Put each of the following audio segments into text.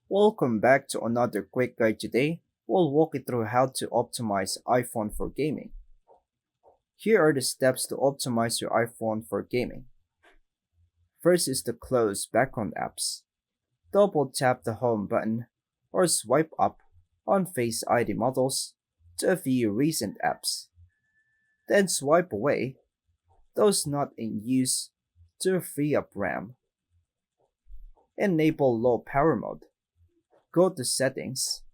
Welcome back to another quick guide today. We'll walk you through how to optimize iPhone for gaming. Here are the steps to optimize your iPhone for gaming. First is to close background apps. Double tap the home button or swipe up on Face ID models to view recent apps. Then swipe away those not in use to free up RAM. Enable low power mode. Go to Settings,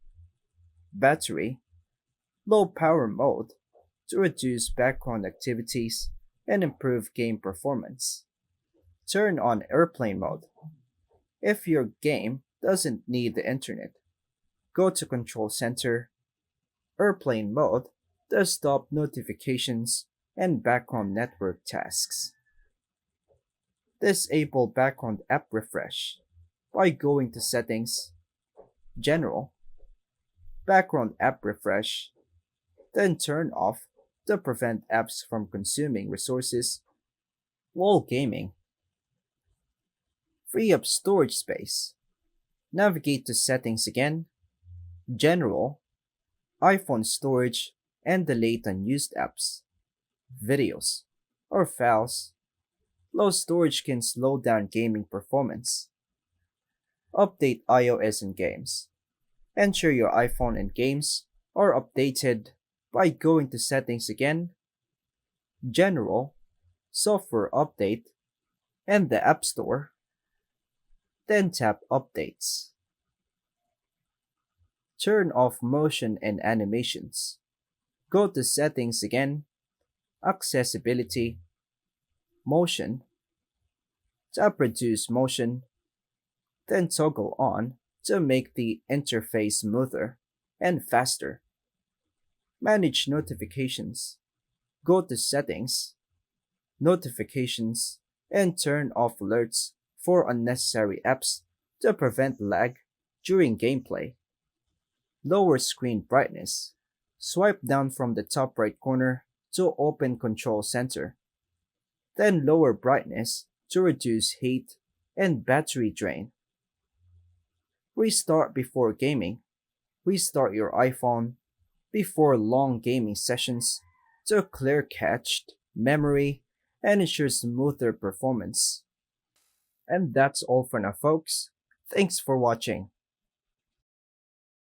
Battery, Low Power Mode to reduce background activities and improve game performance. Turn on Airplane Mode. If your game doesn't need the internet, go to Control Center, Airplane Mode to stop notifications and background network tasks. Disable background app refresh by going to Settings, General, Background app refresh, then turn off to prevent apps from consuming resources while gaming. Free up storage space. Navigate to Settings again, General, iPhone storage, and delete unused apps, videos, or files. Low storage can slow down gaming performance. Update iOS and games. Ensure your iPhone and games are updated by going to Settings again, General, Software Update, and the App Store. Then tap Updates. Turn off motion and animations. Go to Settings again, Accessibility, Motion, tap Reduce Motion, then toggle on to make the interface smoother and faster. Manage notifications. Go to Settings, Notifications, and turn off alerts for unnecessary apps to prevent lag during gameplay. Lower screen brightness. Swipe down from the top right corner to open Control Center. Then lower brightness to reduce heat and battery drain. Restart before gaming. Restart your iPhone before long gaming sessions to clear cached memory and ensure smoother performance. And that's all for now, folks. Thanks for watching.